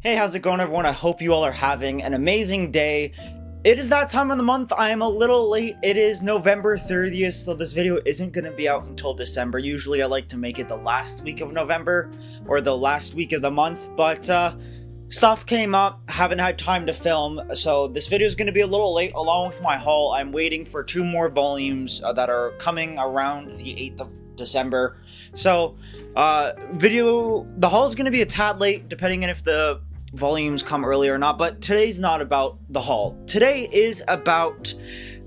Hey, how's it going, everyone? I hope you all are having an amazing day. It is that time of the month. I am a little late. It is November 30th, so this video isn't going to be out until December. Usually I like to make it the last week of November or the last week of the month, but stuff came up. Haven't had time to film, so this video is going to be a little late along with my haul. I'm waiting for 2 more volumes that are coming around the 8th of December. So, the haul is going to be a tad late depending on if the volumes come early or not, but today's not about the haul. Today is about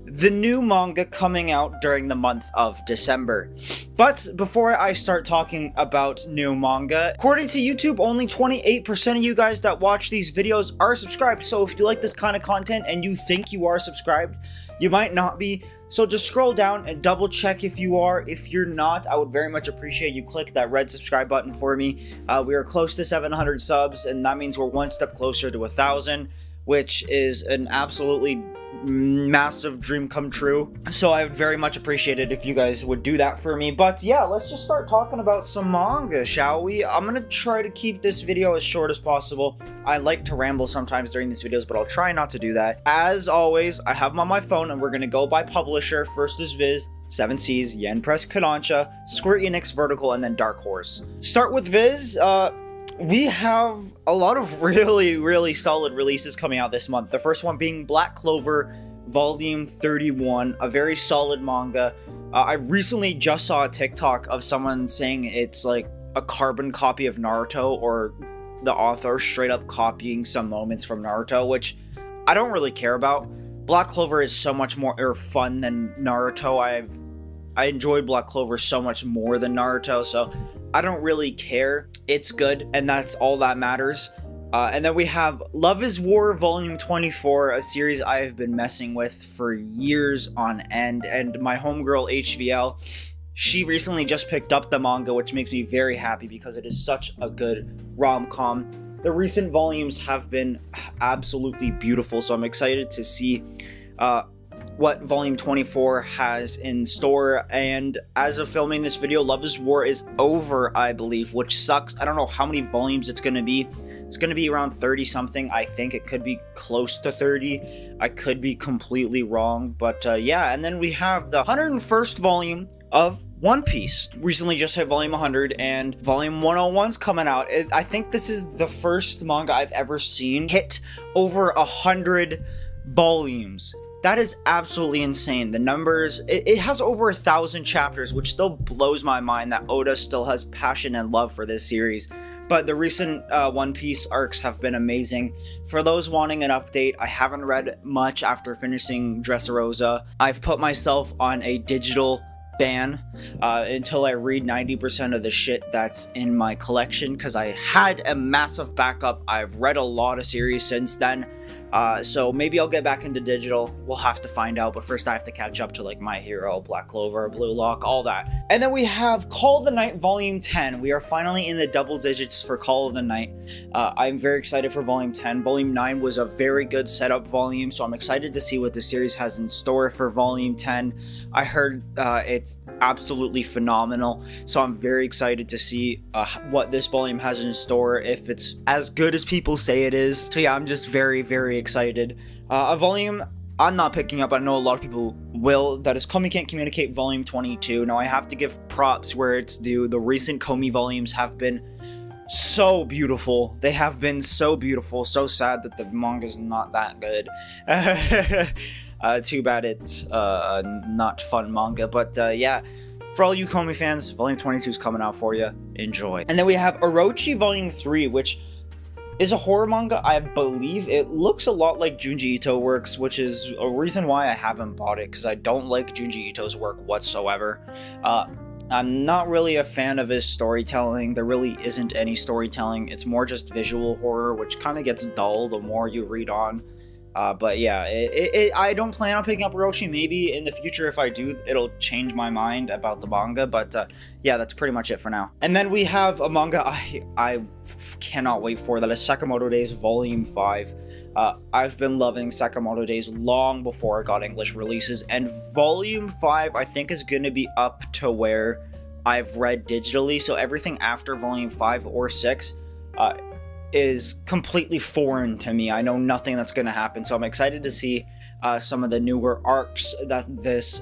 the new manga coming out during the month of December. But before I start talking about new manga, according to YouTube, only 28% of you guys that watch these videos are subscribed. So if you like this kind of content and you think you are subscribed, you might not be. So just scroll down and double check if you are. If you're not, I would very much appreciate you click that red subscribe button for me. We are close to 700 subs, and that means we're one step closer to 1,000, which is an absolutely massive dream come true. So I would very much appreciate it if you guys would do that for me. But yeah, let's just start talking about some manga, shall we? I'm gonna try to keep this video as short as possible. I like to ramble sometimes during these videos, but I'll try not to do that. As always, I have them on my phone, and we're gonna go by publisher. First is Viz, 7 Seas, Yen Press Kodansha, Square Enix Vertical, and then Dark Horse. Start with Viz. We have a lot of really solid releases coming out this month. The first one being Black Clover Volume 31, a very solid manga. I recently just saw a TikTok of someone saying it's like a carbon copy of Naruto, or the author straight up copying some moments from Naruto, which I don't really care about. Black Clover is so much more fun than Naruto. I enjoyed Black Clover so much more than Naruto, so I don't really care. It's good, and that's all that matters. And then we have Love is War Volume 24, a series I have been messing with for years on end, and my homegirl HVL, she recently just picked up the manga, which makes me very happy because it is such a good rom-com. The recent volumes have been absolutely beautiful, so I'm excited to see what Volume 24 has in store. And as of filming this video, Love is War is over, I believe, which sucks. I don't know how many volumes it's going to be. It's going to be around 30 something. I think it could be close to 30. I could be completely wrong, but yeah. And then we have the 101st volume of One Piece. Recently just hit Volume 100, and Volume 101's coming out. I think this is the first manga I've ever seen hit over 100 volumes. That is absolutely insane. The numbers, it has over 1,000 chapters, which still blows my mind that Oda still has passion and love for this series. But the recent One Piece arcs have been amazing. For those wanting an update, I haven't read much after finishing Dressrosa. I've put myself on a digital ban until I read 90% of the shit that's in my collection, because I had a massive backup. I've read a lot of series since then. So maybe I'll get back into digital. We'll have to find out, but first I have to catch up to like My Hero, Black Clover, Blue Lock, all that. And then we have Call of the Night Volume 10. We are finally in the double digits for Call of the Night. I'm very excited for Volume 10. Volume 9 was a very good setup volume, so I'm excited to see what the series has in store for Volume 10. I heard it's absolutely phenomenal, so I'm very excited to see what this volume has in store, if it's as good as people say it is. So yeah, I'm just very excited. A volume I'm not picking up, I know a lot of people will, that is Cant Communicate Volume 22. Now I have to give props where it's due. The recent Komi volumes have been so beautiful. They have been so beautiful. So sad that the manga's not that good. Too bad it's not fun manga, but yeah. For all you Komi fans, Volume 22 is coming out for you. Enjoy. And then we have Orochi Volume 3, which is a horror manga. I believe it looks a lot like Junji Ito works, which is a reason why I haven't bought it, because I don't like Junji Ito's work whatsoever. I'm not really a fan of his storytelling. There really isn't any storytelling. It's more just visual horror, which kind of gets dull the more you read on. But yeah, I don't plan on picking up Orochi. Maybe in the future, if I do, it'll change my mind about the manga. But yeah, that's pretty much it for now. And then we have a manga I cannot wait for. That is Sakamoto Days Volume 5. I've been loving Sakamoto Days long before I got English releases. And Volume 5, I think, is going to be up to where I've read digitally. So everything after Volume 5 or 6 is completely foreign to me. I know nothing that's going to happen, so I'm excited to see some of the newer arcs that this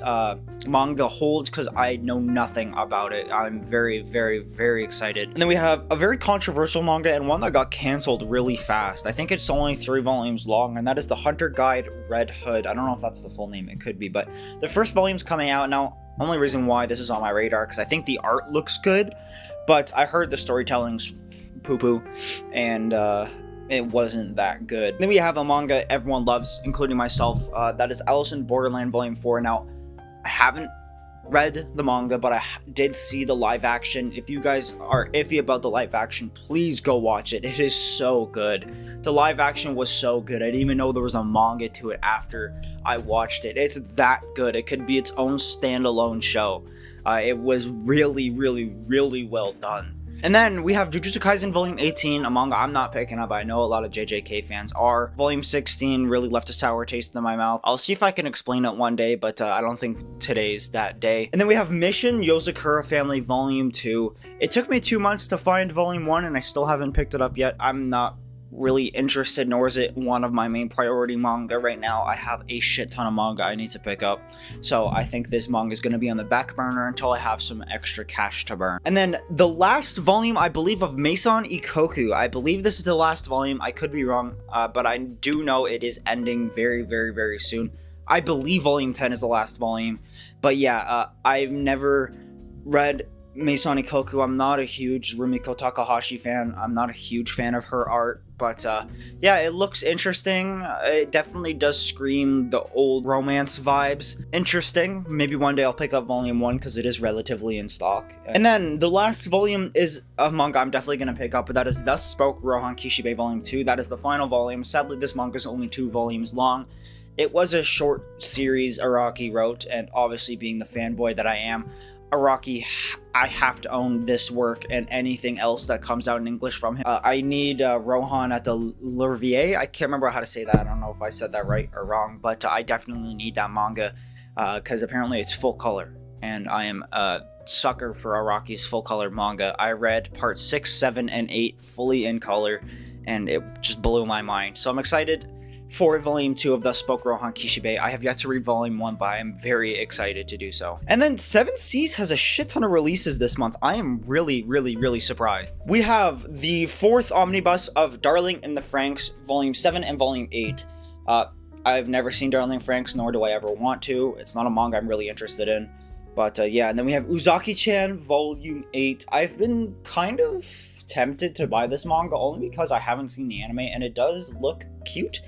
manga holds, because I know nothing about it. I'm very, very, very excited. And then we have a very controversial manga, and one that got canceled really fast. I think it's only 3 volumes long, and that is the Hunter Guide Red Hood. I don't know if that's the full name, it could be, but the first volume's coming out now. Only reason why this is on my radar, because I think the art looks good, but I heard the storytelling's poo-poo, and it wasn't that good. Then we have a manga everyone loves, including myself. That is Allison Borderland Volume 4. Now, I haven't read the manga, but I did see the live action. If you guys are iffy about the live action, please go watch it. It is so good. The live action was so good. I didn't even know there was a manga to it after I watched it. It's that good. It could be its own standalone show. It was really, really, really well done. And then we have Jujutsu Kaisen Volume 18, a manga I'm not picking up. I know a lot of JJK fans are. Volume 16 really left a sour taste in my mouth. I'll see if I can explain it one day, but I don't think today's that day. And then we have Mission Yozukura Family Volume 2. It took me 2 months to find Volume 1, and I still haven't picked it up yet. I'm not really interested, nor is it one of my main priority manga right now. I have a shit ton of manga I need to pick up, so I think this manga is going to be on the back burner until I have some extra cash to burn. And then the last volume, I believe, of Masonikoku. I believe this is the last volume. I could be wrong, but I do know it is ending very, very, very soon. I believe Volume 10 is the last volume, but yeah, I've never read Masonikoku. I'm not a huge Rumiko Takahashi fan. I'm not a huge fan of her art, but yeah, it looks interesting. It definitely does scream the old romance vibes. Interesting. Maybe one day I'll pick up Volume 1 because it is relatively in stock. And then the last volume is a manga I'm definitely going to pick up, but that is Thus Spoke Rohan Kishibe Volume 2. That is the final volume. Sadly, this manga is only 2 volumes long. It was a short series Araki wrote, and obviously being the fanboy that I am, Araki, I have to own this work and anything else that comes out in English from him. I need Rohan at the L'Urvier. I can't remember how to say that. I don't know if I said that right or wrong, but I definitely need that manga because apparently it's full color, and I am a sucker for Araki's full color manga. I read parts 6, 7, and 8 fully in color, and it just blew my mind. So I'm excited for Volume 2 of Thus Spoke Rohan Kishibe. I have yet to read Volume 1, but I am very excited to do so. And then 7 Seas has a shit ton of releases this month. I am really, really, really surprised. We have the 4th omnibus of Darling in the Franxx, Volume 7 and Volume 8. I've never seen Darling Franxx, nor do I ever want to. It's not a manga I'm really interested in. But yeah, and then we have Uzaki-chan, Volume 8. I've been kind of tempted to buy this manga only because I haven't seen the anime, and it does look cute.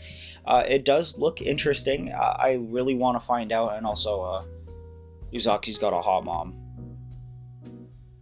It does look interesting. I really want to find out, and also Uzaki's got a hot mom.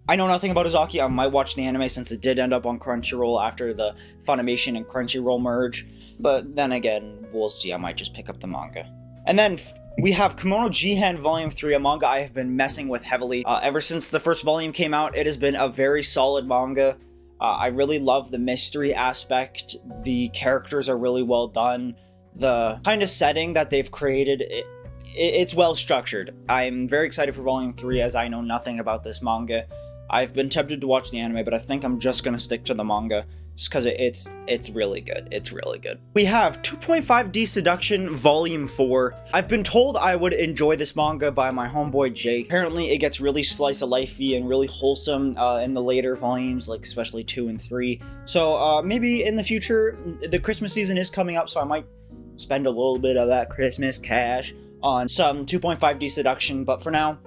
I know nothing about Uzaki. I might watch the anime since it did end up on Crunchyroll after the Funimation and Crunchyroll merge, but then again, we'll see. I might just pick up the manga. And then we have Kimono Jihan Volume 3, a manga I have been messing with heavily. Ever since the first volume came out, it has been a very solid manga. I really love the mystery aspect. The characters are really well done. The kind of setting that they've created, it's well structured. I'm very excited for Volume 3 as I know nothing about this manga. I've been tempted to watch the anime, but I think I'm just going to stick to the manga just because it's really good. It's really good. We have 2.5D Seduction Volume 4. I've been told I would enjoy this manga by my homeboy Jake. Apparently it gets really slice of lifey and really wholesome in the later volumes, like especially 2 and 3. So maybe in the future, the Christmas season is coming up, so I might spend a little bit of that Christmas cash on some 2.5D Seduction, but for now,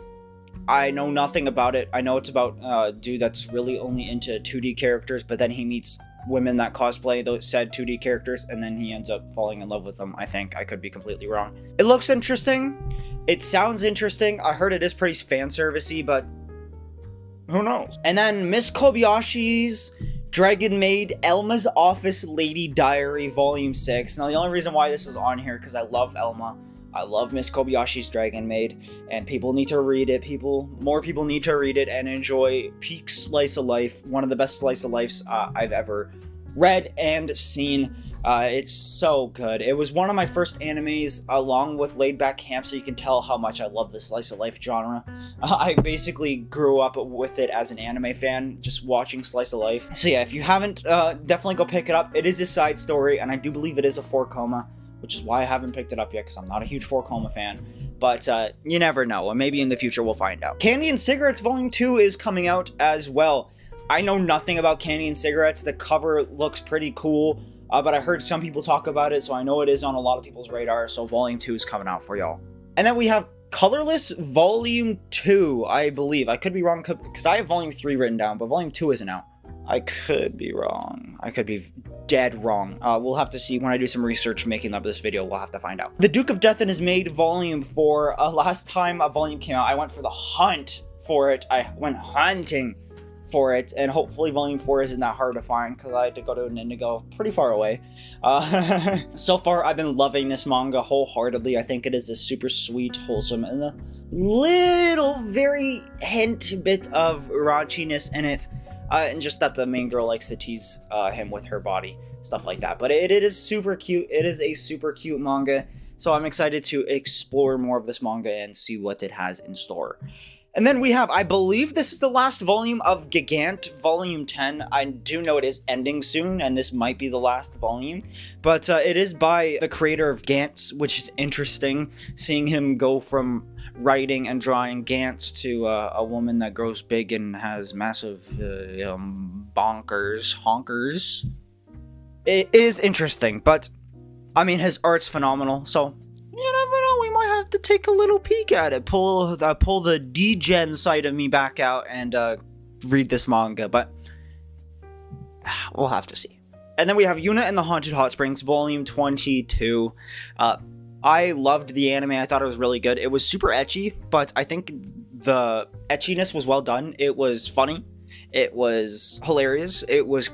I know nothing about it. I know it's about a dude that's really only into 2D characters, but then he meets women that cosplay those said 2D characters, and then he ends up falling in love with them, I think. I could be completely wrong. It looks interesting. It sounds interesting. I heard it is pretty fan servicey, but who knows? And then Miss Kobayashi's Dragon Maid Elma's Office Lady Diary Volume 6. Now, the only reason why this is on here because I love Elma. I love Miss Kobayashi's Dragon Maid, and people need to read it. More people need to read it and enjoy peak slice of life. One of the best slice of lives I've ever read and seen. It's so good. It was one of my first animes along with Laid Back Camp, so you can tell how much I love the slice of life genre. I basically grew up with it as an anime fan, just watching slice of life. So yeah, if you haven't, definitely go pick it up. It is a side story, and I do believe it is a 4-koma, which is why I haven't picked it up yet, because I'm not a huge 4-koma fan. But you never know, and maybe in the future we'll find out. Candy and Cigarettes Volume 2 is coming out as well. I know nothing about Candy and Cigarettes. The cover looks pretty cool. But I heard some people talk about it, so I know it is on a lot of people's radar, so Volume 2 is coming out for y'all. And then we have Colorless Volume 2, I believe. I could be wrong, because I have Volume 3 written down, but Volume 2 isn't out. I could be wrong. I could be dead wrong. We'll have to see when I do some research making up this video. We'll have to find out. The Duke of Death and His Maid Volume 4. Last time a volume came out, I went for the hunt for it. I went hunting for it, and hopefully Volume 4 isn't that hard to find, because I had to go to an Indigo pretty far away. So far, I've been loving this manga wholeheartedly. I think it is a super sweet, wholesome, and a little, very hint bit of raunchiness in it. And just that the main girl likes to tease him with her body, stuff like that. But it is super cute. It is a super cute manga, so I'm excited to explore more of this manga and see what it has in store. And then we have, I believe this is the last volume of Gigant, Volume 10. I do know it is ending soon, and this might be the last volume. But it is by the creator of Gantz, which is interesting, seeing him go from writing and drawing Gantz to a woman that grows big and has massive honkers. It is interesting, but I mean, his art's phenomenal, so you never know, we might have to take a little peek at it. Pull the D-Gen side of me back out and read this manga, but we'll have to see. And then we have Yuna and the Haunted Hot Springs, Volume 22. I loved the anime. I thought it was really good. It was super ecchi, but I think the echiness was well done. It was funny. It was hilarious. It was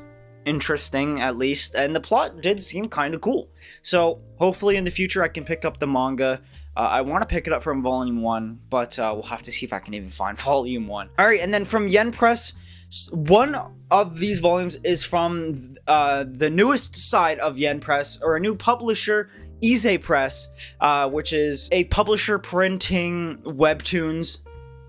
interesting, at least, and the plot did seem kind of cool. So hopefully in the future I can pick up the manga. I want to pick it up from Volume 1, but we'll have to see if I can even find Volume 1. Alright, and then from Yen Press, one of these volumes is from the newest side of Yen Press, or a new publisher, Ise Press, which is a publisher printing webtoons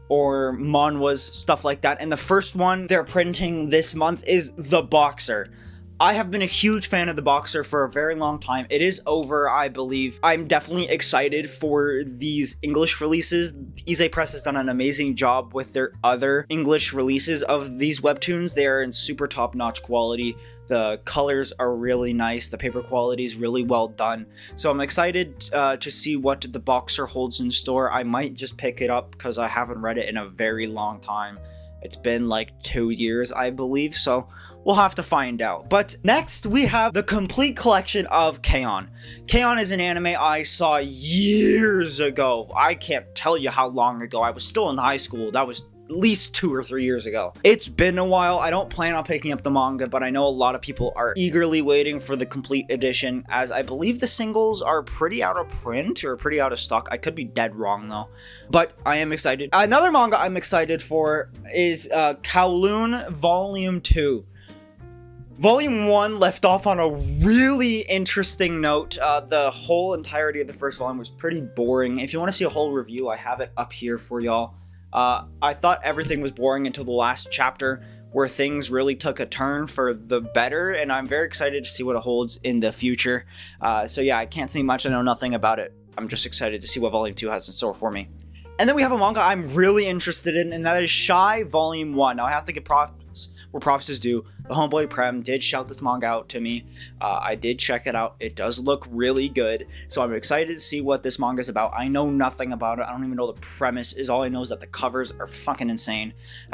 or manhwas, stuff like that. And the first one they're printing this month is The Boxer. I have been a huge fan of The Boxer for a very long time. It is over, I believe. I'm definitely excited for these English releases. Ise Press has done an amazing job with their other English releases of these webtoons. They are in super top-notch quality. The colors are really nice. The paper quality is really well done. So I'm excited to see what The Boxer holds in store. I might just pick it up because I haven't read it in a very long time. It's been like 2 years, I believe, so we'll have to find out. But next, we have the complete collection of K-On! K-On! Is an anime I saw years ago. I can't tell you how long ago. I was still in high school. That was at least 2 or 3 years ago. It's been a while. I don't plan on picking up the manga, but I know a lot of people are eagerly waiting for the complete edition, as I believe the singles are pretty out of print or pretty out of stock. I could be dead wrong though, but I am excited. Another manga I'm excited for is Kowloon Volume 2. Volume 1 left off on a really interesting note. The whole entirety of the first volume was pretty boring. If you want to see a whole review, I have it up here for y'all. I thought everything was boring until the last chapter, where things really took a turn for the better, and I'm very excited to see what it holds in the future. So yeah, I can't say much. I know nothing about it. I'm just excited to see what Volume 2 has in store for me. And then we have a manga I'm really interested in, and that is Shy Volume 1. Now I have to give props where props is due. The homeboy Prem did shout this manga out to me. I did check it out. It does look really good, so I'm excited to see what this manga is about. I know nothing about it. I don't even know the premise. All I know is that the covers are fucking insane.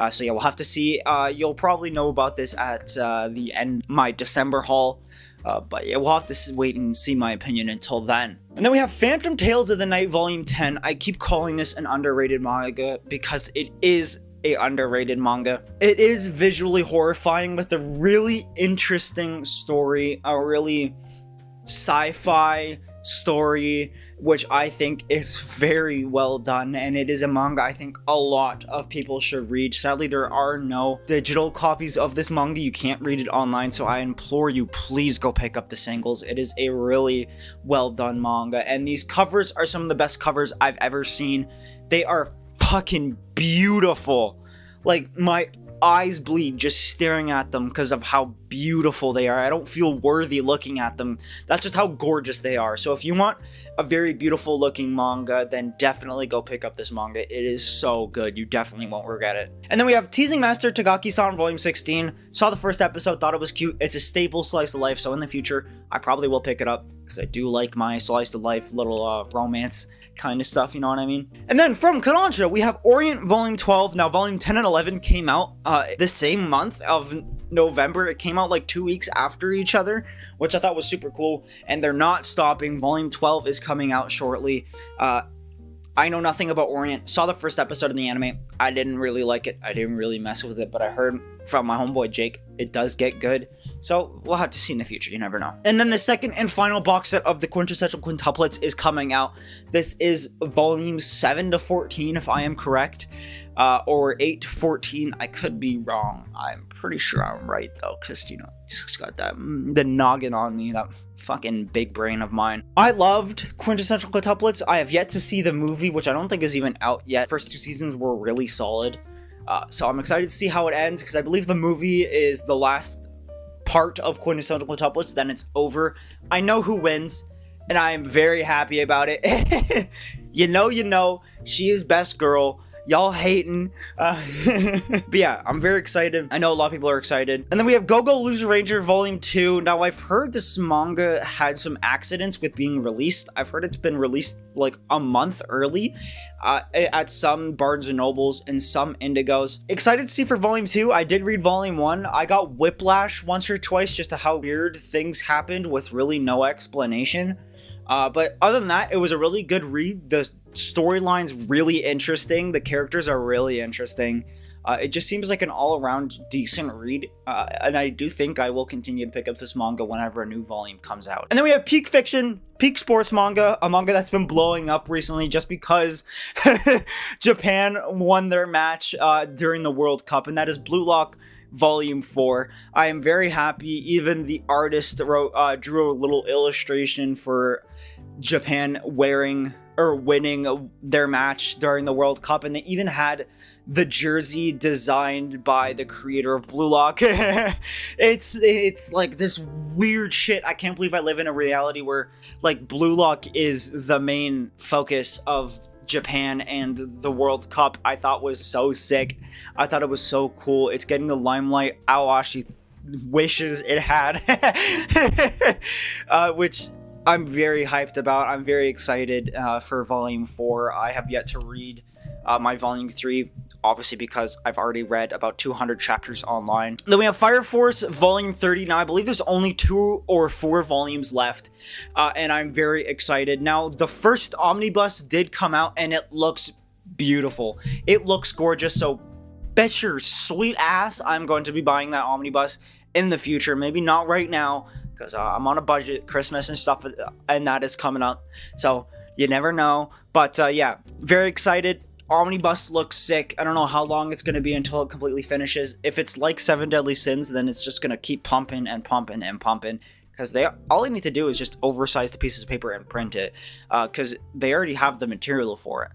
So yeah, we'll have to see. You'll probably know about this at the end of my December haul. But yeah, we'll have to wait and see my opinion until then. And then we have Phantom Tales of the Night Volume 10. I keep calling this an underrated manga because it is a underrated manga. It is visually horrifying with a really interesting story, a really sci-fi story, which I think is very well done, and it is a manga I think a lot of people should read. Sadly, there are no digital copies of this manga. You can't read it online, so I implore you, please go pick up the singles. It is a really well done manga, and these covers are some of the best covers I've ever seen. They are fucking beautiful. Like, my eyes bleed just staring at them because of how beautiful they are. I don't feel worthy looking at them. That's just how gorgeous they are. So if you want a very beautiful looking manga, then definitely go pick up this manga. It is so good. You definitely won't regret it. And then we have Teasing Master Tagaki-san Volume 16. Saw the first episode, thought it was cute. It's a staple slice of life, so in the future, I probably will pick it up because I do like my slice of life little romance kind of stuff, you know what I mean? And then from Kodansha, we have Orient Volume 12. Now, Volume 10 and 11 came out the same month of November. It came out like 2 weeks after each other, which I thought was super cool, and they're not stopping. Volume 12 is coming out shortly. I know nothing about Orient. Saw the first episode of the anime. I didn't really like it. I didn't really mess with it, but I heard from my homeboy Jake, it does get good. So we'll have to see in the future. You never know. And then the second and final box set of the Quintessential Quintuplets is coming out. This is volume 7 to 14, if I am correct. Or 8 to 14. I could be wrong. I'm pretty sure I'm right, though, because, you know, just got that, the noggin on me, that fucking big brain of mine. I loved Quintessential Quintuplets. I have yet to see the movie, which I don't think is even out yet. First 2 seasons were really solid. So I'm excited to see how it ends, because I believe the movie is the last part of Quintessential Quintuplets, then it's over. I know who wins, and I am very happy about it. You know, she is best girl. Y'all hating. But yeah, I'm very excited. I know a lot of people are excited. And then we have Gogo Loser Ranger Volume 2. Now, I've heard this manga had some accidents with being released. I've heard it's been released like a month early at some Barnes & Nobles and some Indigos. Excited to see for Volume 2. I did read Volume 1. I got whiplash once or twice just to how weird things happened with really no explanation. But other than that, it was a really good read. The storyline's really interesting. The characters are really interesting. It just seems like an all-around decent read. And I do think I will continue to pick up this manga whenever a new volume comes out. And then we have Peak Fiction, Peak Sports Manga, a manga that's been blowing up recently just because Japan won their match during the World Cup. And that is Blue Lock Volume 4. I am very happy. Even the artist drew a little illustration for Japan winning their match during the World Cup, and they even had the jersey designed by the creator of Blue Lock. It's like this weird shit. I can't believe I live in a reality where like Blue Lock is the main focus of Japan and the World Cup. I thought was so sick. I thought it was so cool. It's getting the limelight Awashi wishes it had. Which I'm very hyped about. I'm very excited for Volume 4. I have yet to read my Volume 3, obviously because I've already read about 200 chapters online. Then we have Fire Force Volume 30. Now, I believe there's only 2 or 4 volumes left, and I'm very excited. Now, the first omnibus did come out, and it looks beautiful. It looks gorgeous, so bet your sweet ass I'm going to be buying that omnibus in the future. Maybe not right now, because I'm on a budget, Christmas and stuff, and that is coming up, so you never know. But yeah, very excited. Omnibus looks sick. I don't know how long it's going to be until it completely finishes. If it's like 7 Deadly Sins, then it's just going to keep pumping and pumping and pumping, because all they need to do is just oversize the pieces of paper and print it, because they already have the material for it.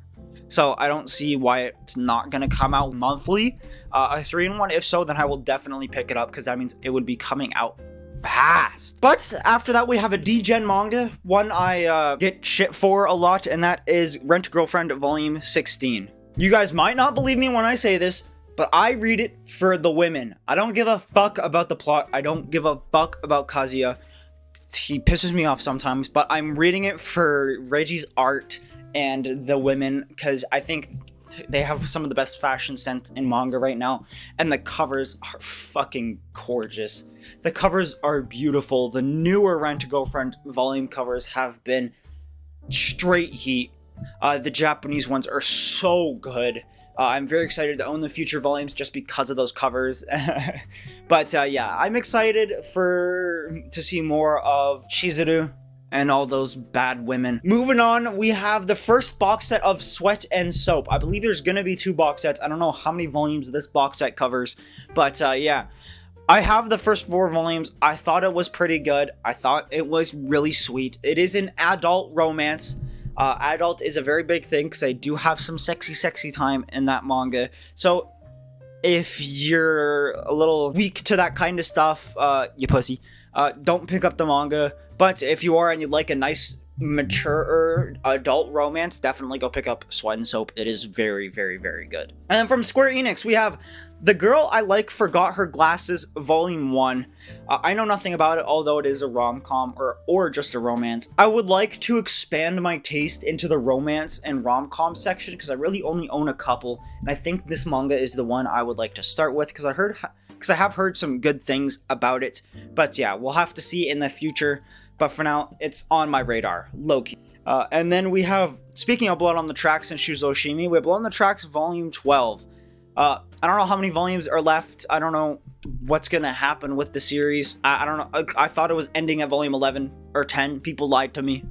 So I don't see why it's not going to come out monthly. A 3-in-1, if so, then I will definitely pick it up, because that means it would be coming out fast. But after that, we have a D-Gen manga, one I get shit for a lot, and that is Rent-A-Girlfriend Volume 16. You guys might not believe me when I say this, but I read it for the women. I don't give a fuck about the plot. I don't give a fuck about Kazuya. He pisses me off sometimes, but I'm reading it for Regi's art and the women, because I think they have some of the best fashion sense in manga right now, and the covers are fucking gorgeous. The covers are beautiful. The newer Rent-A-Girlfriend volume covers have been straight heat. The Japanese ones are so good. I'm very excited to own the future volumes just because of those covers. But yeah, I'm excited to see more of Chizuru and all those bad women. Moving on, we have the first box set of Sweat and Soap. I believe there's gonna be 2 box sets. I don't know how many volumes this box set covers, but yeah. I have the first 4 volumes. I thought it was pretty good. I thought it was really sweet. It is an adult romance. Adult is a very big thing because I do have some sexy time in that manga. So if you're a little weak to that kind of stuff, you pussy, don't pick up the manga. But if you are and you like a nice mature adult romance, definitely go pick up Sweat and Soap. It is very good. And then from Square Enix, we have The Girl I Like Forgot Her Glasses Volume 1. I know nothing about it, although it is a rom-com or just a romance. I would like to expand my taste into the romance and rom-com section because I really only own a couple, and I think this manga is the one I would like to start with because I have heard some good things about it. But yeah, we'll have to see in the future. But for now, it's on my radar, low-key. And then we have, speaking of Blood on the Tracks and Shuzoshimi, we have Blood on the Tracks Volume 12. I don't know how many volumes are left. I don't know what's going to happen with the series. I don't know. I thought it was ending at Volume 11 or 10. People lied to me.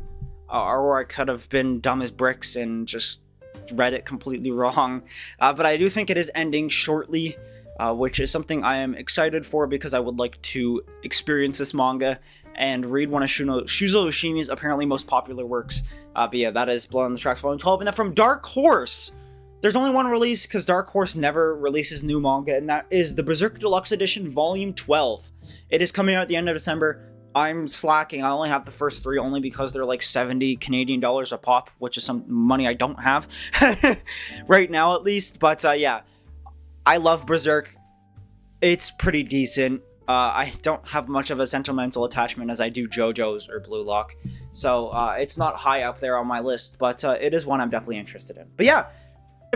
Or I could have been dumb as bricks and just read it completely wrong. But I do think it is ending shortly, which is something I am excited for because I would like to experience this manga and read one of Shuzo Oshimi's apparently most popular works. But yeah, that is Blood on the Tracks Volume 12. And then from Dark Horse, there's only one release because Dark Horse never releases new manga, and that is the Berserk Deluxe Edition Volume 12. It is coming out at the end of December. I'm slacking. I only have the first 3 only because they're like 70 Canadian dollars a pop, which is some money I don't have right now at least. But yeah, I love Berserk. It's pretty decent. I don't have much of a sentimental attachment as I do JoJo's or Blue Lock, so it's not high up there on my list, but it is one I'm definitely interested in. But yeah,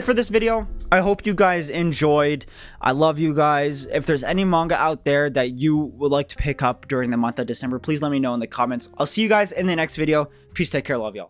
for this video, I hope you guys enjoyed. I love you guys. If there's any manga out there that you would like to pick up during the month of December, please let me know in the comments. I'll see you guys in the next video. Peace, take care, love y'all.